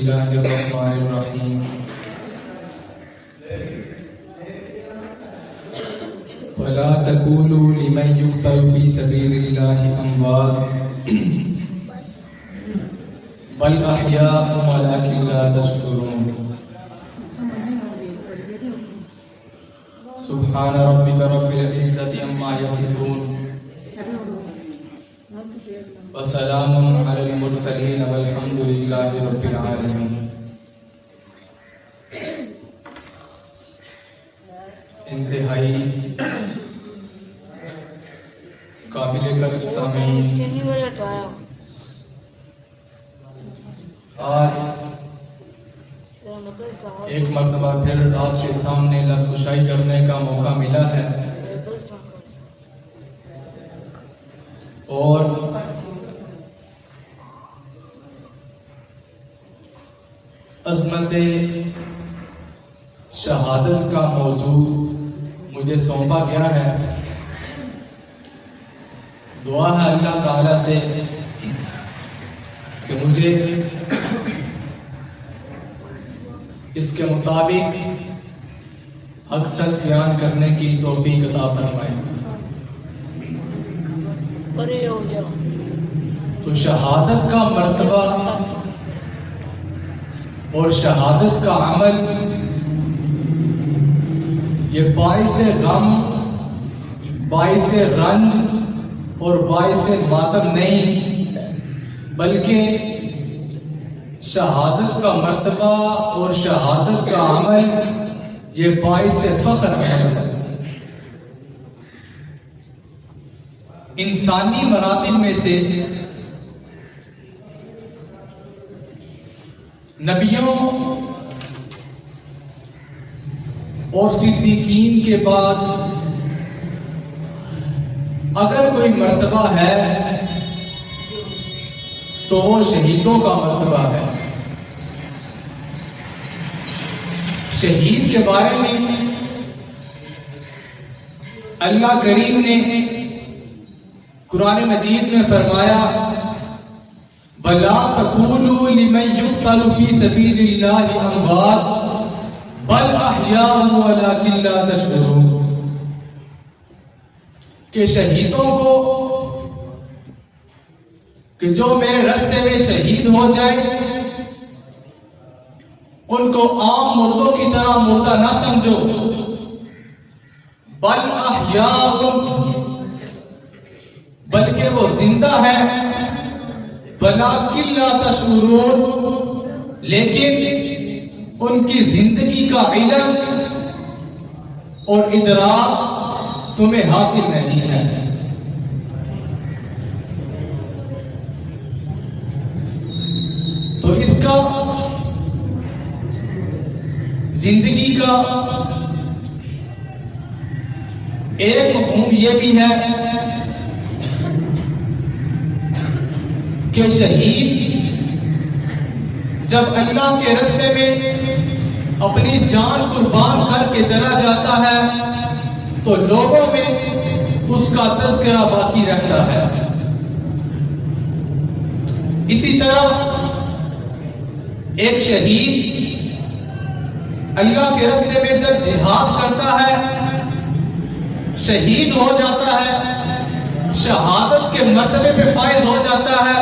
اللہ الرحمن الرحیم ولا تقولوا لمن يقتل في سبيل الله اموات بل احياء ولكن لا تشعرون سبحان ربك رب العزة عما يصفون وسلام على المرسلين والحمد لله رب العالمين. انتہائی قابل قدر سامعین، آج ایک مرتبہ پھر آپ کے سامنے لب کشائی کرنے کا موقع ملا ہے اور عظمت شہادت کا موضوع مجھے سونپا گیا ہے. دعا ہے اللہ تعالی سے کہ مجھے اس کے مطابق حق سچ بیان کرنے کی توفیق عطا فرمائے. تو شہادت کا مرتبہ اور شہادت کا عمل یہ باعث غم، باعث رنج اور باعث ماتم نہیں، بلکہ شہادت کا مرتبہ اور شہادت کا عمل یہ باعث فخر ہے. انسانی مراتب میں سے نبیوں اور صدیقین کے بعد اگر کوئی مرتبہ ہے تو وہ شہیدوں کا مرتبہ ہے. شہید کے بارے میں اللہ کریم نے قرآن مجید میں فرمایا وَلَا تَقُولُوا لِمَن يُقْتَلُ فِي سَبِيلِ اللَّهِ أَمْوَاتٌ بَلْ أَحْيَاءٌ وَلَكِنْ لَا تَشْعُرُونَ کہ شہیدوں کو کہ جو میرے راستے میں شہید ہو جائے ان کو عام مردوں کی طرح مردہ نہ سمجھو، بل احیاء بلکہ وہ زندہ ہے، ولکن لا تشعرون لیکن ان کی زندگی کا علم اور ادراک تمہیں حاصل نہیں ہے. تو اس کا زندگی کا ایک مفہوم یہ بھی ہے کہ شہید جب اللہ کے راستے میں اپنی جان قربان کر کے چلا جاتا ہے تو لوگوں میں اس کا تذکرہ باقی رہتا ہے. اسی طرح ایک شہید اللہ کے راستے میں جب جہاد کرتا ہے، شہید ہو جاتا ہے، شہادت کے مرتبے پہ فائز ہو جاتا ہے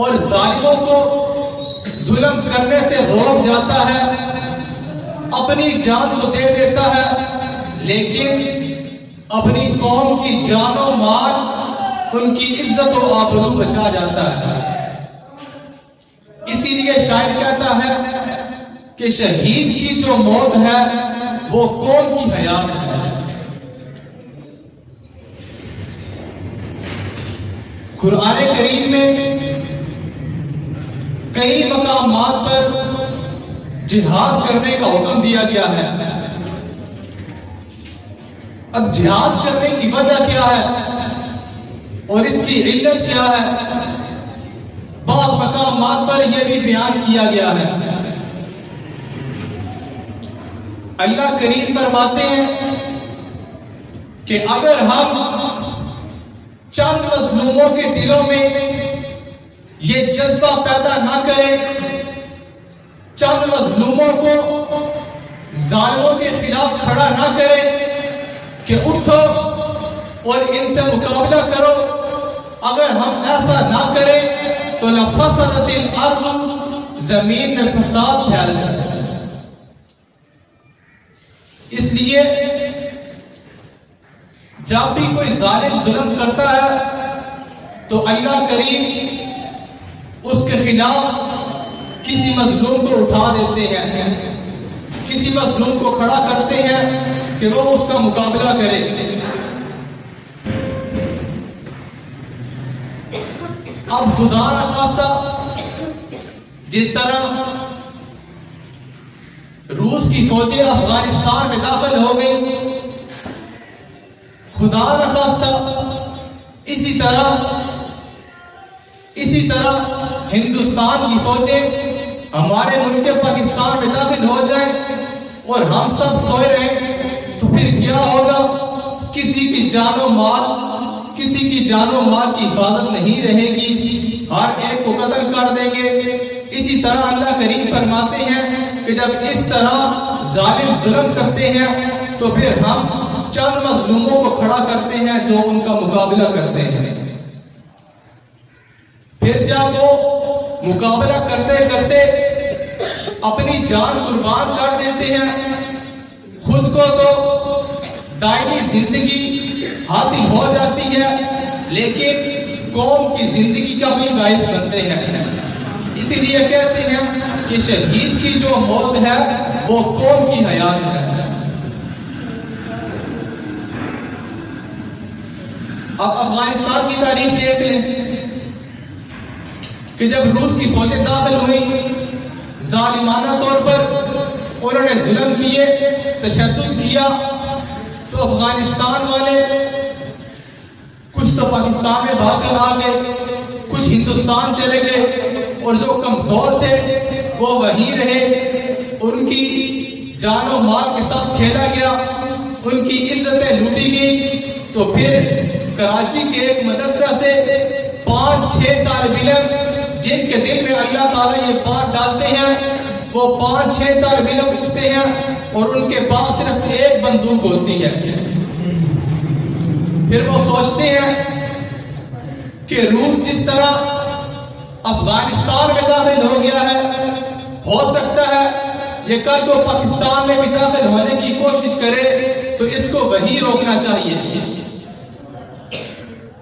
اور ظالموں کو ظلم کرنے سے روک جاتا ہے، اپنی جان تو دے دیتا ہے لیکن اپنی قوم کی جان و مال، ان کی عزت و آبرو بچا جاتا ہے. اسی لیے شاعر کہتا ہے کہ شہید کی جو موت ہے وہ کون کی حیات ہے. قرآن کریم میں کئی مقامات پر جہاد کرنے کا حکم دیا گیا ہے. اب جہاد کرنے کی وجہ کیا ہے اور اس کی علت کیا ہے؟ بعض مقامات پر یہ بھی بیان کیا گیا ہے. اللہ کریم فرماتے ہیں کہ اگر ہم چند مظلوموں کے دلوں میں یہ جذبہ پیدا نہ کرے چند مظلوموں کو ظالموں کے خلاف کھڑا نہ کرے کہ اٹھو اور ان سے مقابلہ کرو. اگر ہم ایسا نہ کریں تو لفسدت الارض، زمین میں فساد پھیل جائے. اس لیے جب بھی کوئی ظالم ظلم کرتا ہے تو اللہ کریم اس کے خلاف کسی مظلوم کو اٹھا دیتے ہیں، کسی مظلوم کو کھڑا کرتے ہیں کہ وہ اس کا مقابلہ کرے. اب خدا نخواستہ جس طرح روس کی فوجیں افغانستان میں داخل ہو گئی، خدا نخواستہ اسی طرح ہندوستان کی فوجیں ہمارے ملک پاکستان میں داخل ہو جائیں اور ہم سب سوئے رہیں تو پھر کیا ہوگا؟ کسی کی جان و مال کی حفاظت نہیں رہے گی، ہر ایک کو قتل کر دیں گے. اسی طرح اللہ کریم فرماتے ہیں کہ جب اس طرح ظالم ظلم کرتے ہیں تو پھر ہم چند مظلوموں کو کھڑا کرتے ہیں جو ان کا مقابلہ کرتے ہیں. پھر جب وہ مقابلہ کرتے کرتے اپنی جان قربان کر دیتے ہیں، خود کو تو دائمی زندگی حاصل ہو جاتی ہے لیکن قوم کی زندگی کا بھی باعث بنتے ہیں. اسی لیے کہتے ہیں کہ شہید کی جو موت ہے وہ قوم کی حیات ہے. اب افغانستان کی تاریخ دیکھ لیں کہ جب روس کی فوجیں داخل ہوئی، ظالمانہ طور پر انہوں نے ظلم کیے، تشدد کیا، تو افغانستان والے کچھ تو پاکستان میں بھاگ کر آ گئے، کچھ ہندوستان چلے گئے، اور جو کمزور تھے وہ وہیں رہے. ان کی جان و مال کے ساتھ کھیلا گیا، ان کی عزتیں لوٹی گئی. تو پھر کراچی کے ایک مدرسہ سے 5-6 طالب علم جن کے دل میں اللہ تعالیٰ یہ بات ڈالتے ہیں، وہ 5-6 طالب علم اٹھتے ہیں اور ان کے پاس صرف ایک بندوق ہوتی ہے. پھر وہ سوچتے ہیں کہ روس جس طرح افغانستان میں داخل ہو گیا ہے، ہو سکتا ہے یہ کل کو پاکستان میں بھی داخل ہونے کی کوشش کرے تو اس کو وہیں روکنا چاہیے.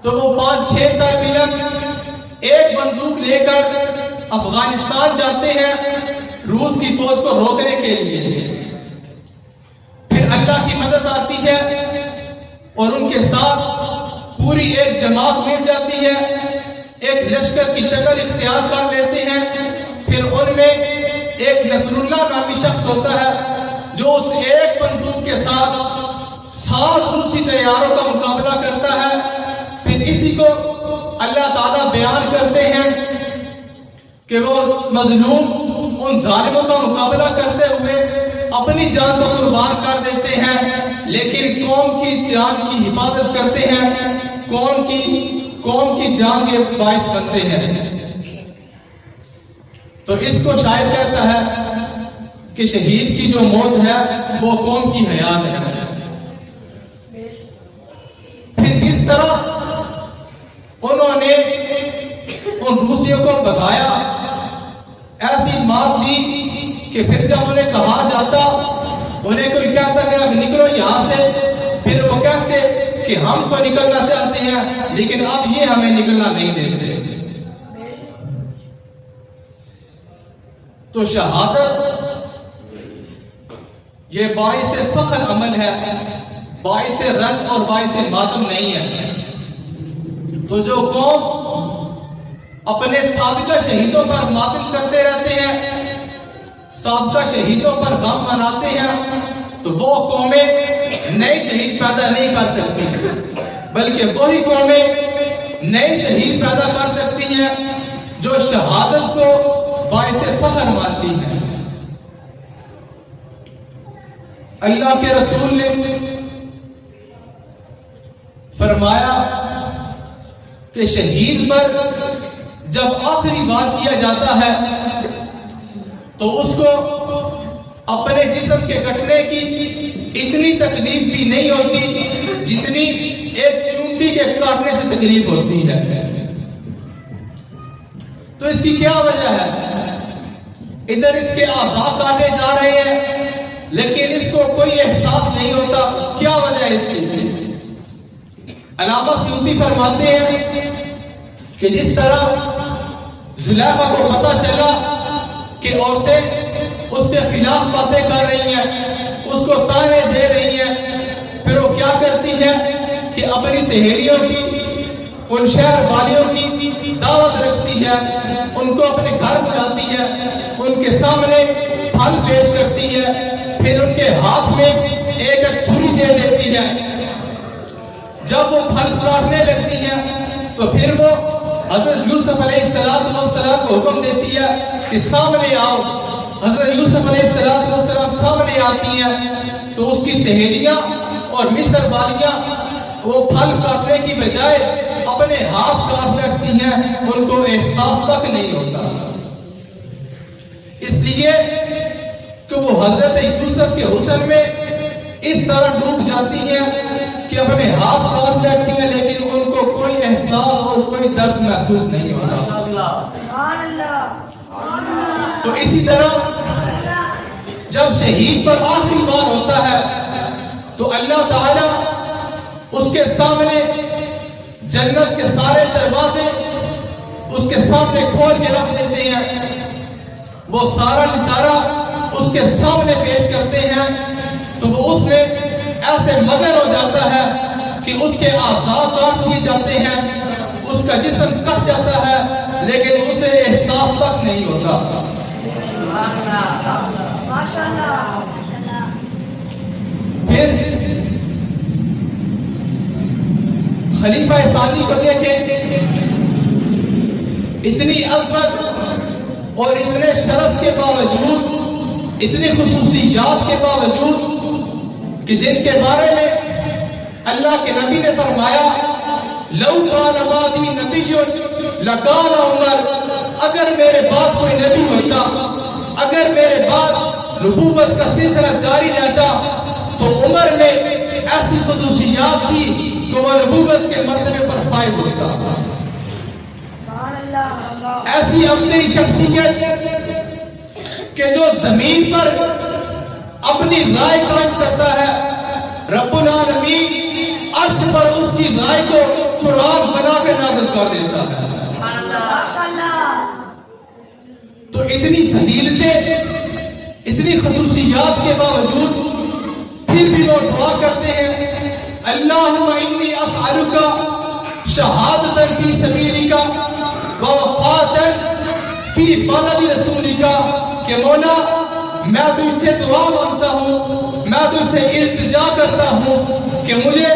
تو وہ 5-6 طالب علم ایک بندوق لے کر افغانستان جاتے ہیں روس کی فوج کو روکنے کے لیے. پھر اللہ کی مدد آتی ہے اور ان کے ساتھ پوری ایک جماعت مل جاتی ہے، ایک لشکر کی شکل اختیار کر لیتے ہیں. پھر ان میں ایک نصر اللہ نامی شخص ہوتا ہے جو اس ایک بندوق کے ساتھ 7 روسی طیاروں کا مقابلہ کرتا ہے. پھر اسی کو اللہ تعالیٰ بیان کرتے ہیں کہ وہ مظلوم ان ظالموں کا مقابلہ کرتے ہوئے اپنی جان کو قربان کر دیتے ہیں لیکن قوم کی جان کی حفاظت کرتے ہیں، قوم کی جان کے باعث بنتے ہیں. تو اس کو شاعر کہتا ہے کہ شہید کی جو موت ہے وہ قوم کی حیات ہے. پھر کس طرح انہوں نے ان روسیوں کو بھگایا، ایسی مات دی کہ پھر جب انہیں کہا جاتا، انہیں کوئی کہتا کہ اب نکلو یہاں سے، پھر وہ کہتے کہ ہم تو نکلنا چاہتے ہیں لیکن اب یہ ہمیں نکلنا نہیں دیتے. تو شہادت یہ باعث فخر عمل ہے، باعث رنج اور باعث ماتم نہیں ہے. تو جو قوم اپنے سابقہ شہیدوں پر ماتم کرتے رہتے ہیں، سابقہ شہیدوں پر غم مناتے ہیں، تو وہ قومیں نئے شہید پیدا نہیں کر سکتی، بلکہ وہی قومیں نئے شہید پیدا کر سکتی ہیں جو شہادت کو باعث فخر مانتی ہیں. اللہ کے رسول نے فرمایا کہ شہید پر جب آخری بار کیا جاتا ہے تو اس کو اپنے جسم کے کٹنے کی اتنی تکلیف بھی نہیں ہوتی جتنی ایک چونٹی کے کاٹنے سے تکلیف ہوتی ہے. تو اس کی کیا وجہ ہے؟ ادھر اس کے اعضاء کاٹے جا رہے ہیں لیکن اس کو کوئی احساس نہیں ہوتا. کیا وجہ ہے اس کی؟ علامہ سیوطی فرماتے ہیں کہ جس طرح زلیخا کو پتا چلا کہ عورتیں اس کے خلاف باتیں کر رہی ہیں, اس کو طعنے دے رہی ہیں, پھر وہ کیا کرتی ہے کہ اپنی سہیلیوں کی, ان شہر والیوں کی دعوت رکھتی ہے, ان کو اپنے گھر بلاتی ہے, ان کے سامنے پھل پیش کرتی ہے, پھر ان کے ہاتھ میں ایک چھری دے دیتی ہے. جب وہ پھل کاٹنے لگتی ہے تو پھر وہ حضرت یوسف علیہ السلام کو حکم دیتی ہے کہ سامنے آؤ. حضرت یوسف علیہ السلام سامنے آتی ہیں تو اس کی سہیلیاں اور مصر والیاں وہ پھل کاٹنے کی بجائے اپنے ہاتھ کاٹ رکھتی ہیں, ان کو احساس تک نہیں ہوتا. اس لیے کہ وہ حضرت یوسف کے حسن میں اس طرح ڈوب جاتی ہیں کہ اپنے ہاتھ کاٹ رکھتی ہیں لیکن ان کو کوئی احساس اور کوئی درد محسوس نہیں ہوتا. تو اسی طرح جب شہید پر آخری بار ہوتا ہے تو اللہ تعالیٰ اس کے سامنے جنت کے سارے دروازے اس کے سامنے کھول کے رکھ دیتے ہیں. وہ سارا نظارہ اس کے سامنے پیش کرتے ہیں تو وہ اس میں ایسے مگن ہو جاتا ہے کہ اس کے اعضاء کاٹ دیے جاتے ہیں, اس کا جسم کٹ جاتا ہے لیکن اسے احساس تک نہیں ہوتا. پھر خلیفہ ثانی کو دیکھیں, اتنی عظمت اور اتنے شرف کے باوجود, اتنی خصوصیات کے باوجود کہ جن کے بارے میں اللہ کے نبی نے فرمایا لو کان بعدی نبی لکان عمر, اگر میرے بعد کوئی نبی ہوتا, اگر میرے بعد نبوت کا سلسلہ جاری رہتا تو عمر میں ایسی خصوصیات تھی کہ وہ نبوت کے مرتبے پر فائز ہوتا. ایسی اپنی شخصیت کہ جو زمین پر اپنی رائے قائم کرتا ہے, رب العالمین عرش پر اس کی رائے کو قرآن بنا کے نازل کر دیتا ہے. تو اتنی فضیلتیں, اتنی خصوصیات کے باوجود پھر بھی وہ دعا کرتے ہیں اللہم انی اسألک شہادۃ فی سبیلک ووفاۃ فی بلد رسولک, کہ مولا میں تجھ سے دعا مانگتا ہوں, میں تجھ سے التجا کرتا ہوں کہ مجھے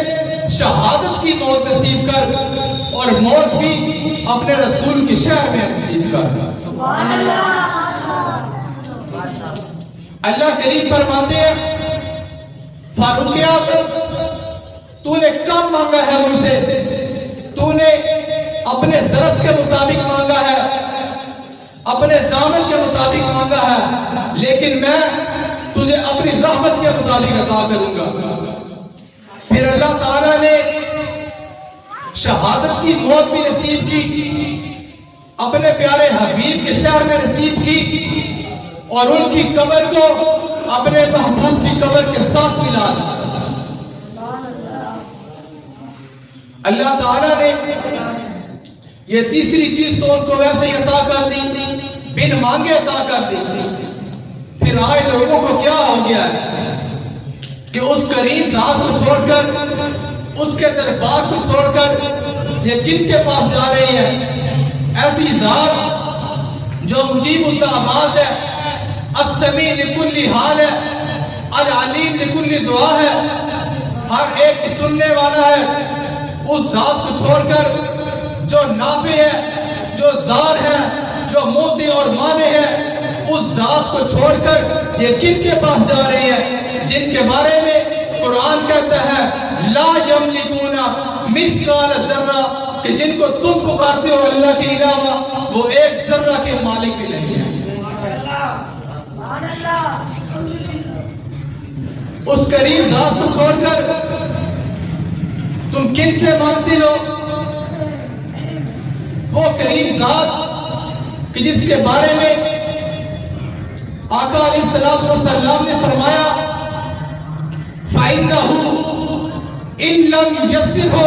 شہادت کی موت نصیب کر اور موت بھی اپنے رسول کے شہر میں نصیب کر. سبحان اللہ. اللہ کریم فرماتے ہیں فاروق اعظم تو نے کم مانگا ہے مجھ سے, تو نے اپنے ظرف کے مطابق مانگا ہے, اپنے دامن کے مطابق مانگا ہے, لیکن میں تجھے اپنی رحمت کے مطابق عطا کروں گا. پھر اللہ تعالیٰ نے شہادت کی موت بھی نصیب کی, اپنے پیارے حبیب کے شہر میں نصیب کی اور ان کی قبر کو اپنے محبوب کی قبر کے ساتھ ملا دیا. اللہ تعالیٰ نے یہ تیسری چیز تو ان کو ویسے ہی عطا کر دی, بن مانگے عطا کر دی. پھر آئے لوگوں کو کیا ہو گیا ہے کہ اس کریم ذات کو چھوڑ کر, اس کے دربار کو چھوڑ کر یہ کن کے پاس جا رہے ہیں؟ ایسی ذات جو مجیب الدعوات ہے, السمیع لکل حال ہے, العلیم لکل دعا ہے, ہر ایک کی سننے والا ہے. اس ذات کو چھوڑ کر جو نافع ہے, جو زار ہے, جو موتی اور مانے ہے, اس ذات کو چھوڑ کر یہ کن کے پاس جا رہے ہیں جن کے بارے میں قرآن کہتا ہے لا یملکون مثقال ذرہ کہ جن کو تم پکارتے ہو اللہ کے علاوہ وہ ایک ذرہ کے مالک بھی نہیں ہے. اس کریم ذات کو چھوڑ کر تم کن سے مانگتے ہو؟ وہ کریم ذات کہ جس کے بارے میں آقا علیہ الصلوۃ والسلام نے فرمایا فَإِنَّهُ إِن لَمْ يَسِّرْهُ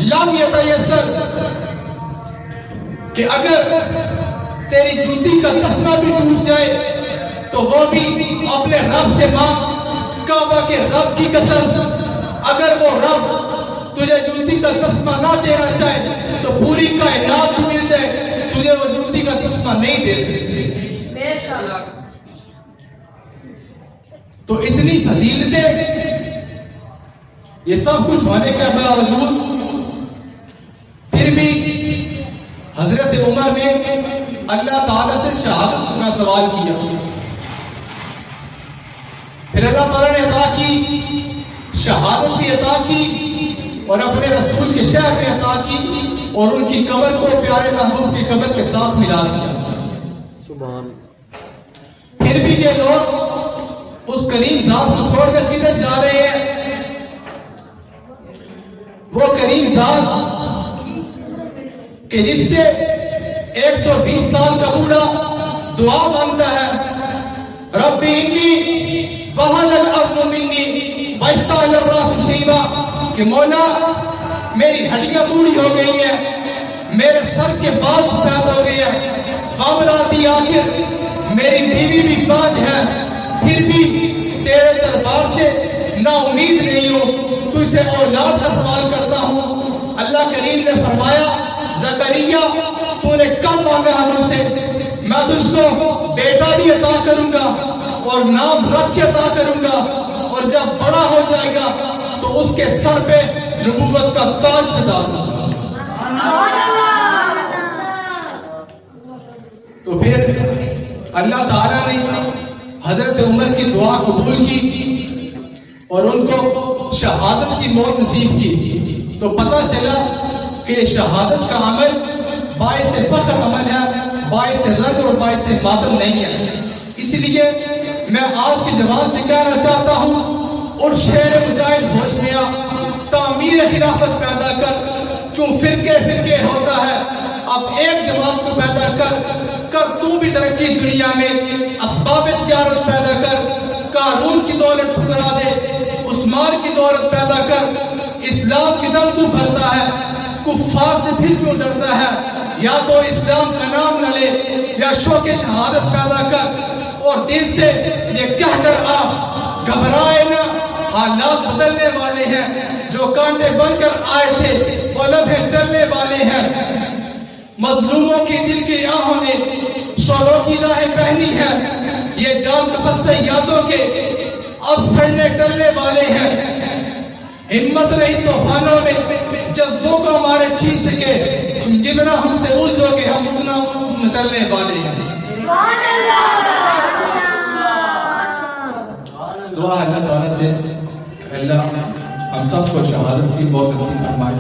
لَمْ يَتَيَسَّرْ، کہ اگر تیری جوتی کا تسمہ بھی ٹوٹ جائے تو وہ بھی اپنے رب سے مانگ. کعبہ کے رب کی قسم اگر وہ رب تجھے جوتی کا تسمہ نہ دینا چاہے تو پوری کائنات مل جائے تجھے وہ جوتی کا تسمہ نہیں دے سکتے. تو اتنی فضیلتیں یہ سب کچھ ہونے کے باوجود پھر بھی حضرت عمر نے اللہ تعالیٰ سے شہادت کا سوال کیا. پھر اللہ تعالیٰ نے عطا کی، شہادت بھی عطا کی اور اپنے رسول کے شہر میں عطا کی اور ان کی قبر کو پیارے محبوب کی قبر کے ساتھ ملا دیا. پھر بھی یہ لوگ اس کریم ذات کو چھوڑ کر کدھر جا رہے ہیں؟ وہ کریم ذات کہ جس سے 120 سال کا بوڑھا دعا مانگتا ہے رب انی وہن العظم منی واشتعل الراس شیبا، کہ مولا میری ہڈیاں بوڑھی ہو گئی ہیں، میرے سر کے بال سفید ہو گئے ہیں، قامراتی آخر میری بیوی بھی بانج ہے، پھر بھی تیرے دربار سے نا امید نہیں ہوں، تجھ سے اولاد کا سوال کرتا ہوں. اللہ کریم نے فرمایا زکریا تو نے کم مانگا ہے مجھ سے، میں تجھ کو بیٹا بھی عطا کروں گا اور نام رکھ کے عطا کروں گا اور جب بڑا ہو جائے گا تو اس کے سر پہ نبوت کا تاج سجا دوں گا. تو پھر اللہ تعالیٰ نے حضرت عمر کی دعا قبول کی اور ان کو شہادت کی موت نصیب کی. تو پتہ چلا کہ شہادت کا عمل باعث فخر عمل ہے، باعث رنج اور باعث ماتم نہیں ہے. اس لیے میں آج کی جوان سے کہنا چاہتا ہوں اور شیر مجاہد ہوش میں آ، تعمیر خلافت پیدا کر، کیوں فرقے ہوتا ہے، اب ایک جماعت کو پیدا کر تو بھی ترقی دنیا میں، اسباب تجارت پیدا کر، قارون کی دولت ٹھکرا دے، عثمان کی دولت پیدا کر، اسلام کی دم تو بھرتا ہے، کفار سے پھر کیوں ڈرتا ہے، یا تو اسلام کا نام نہ لے یا شوق شہادت پیدا کر اور دل سے یہ کہہ کر آپ گھبرائے نہ، حالات بدلنے والے ہیں، جو کانٹے بن کر آئے تھے وہ لمحے ڈرنے والے ہیں. مظلوموں کی دل کی آہوں نے شوروں کی راہیں پہنی ہے، یہ جان کفت سے یادوں کے اب سڑنے ٹلنے والے ہیں. ہمت رہی طوفانوں میں جذبوں کو ہمارے چھین سکے، جتنا ہم سے الجھو گے ہم اتنا مچلنے والے ہیں. دعا اللہ تعالیٰ سے اللہ ہم سب کو شہادت کی بہت نصیب فرمائے.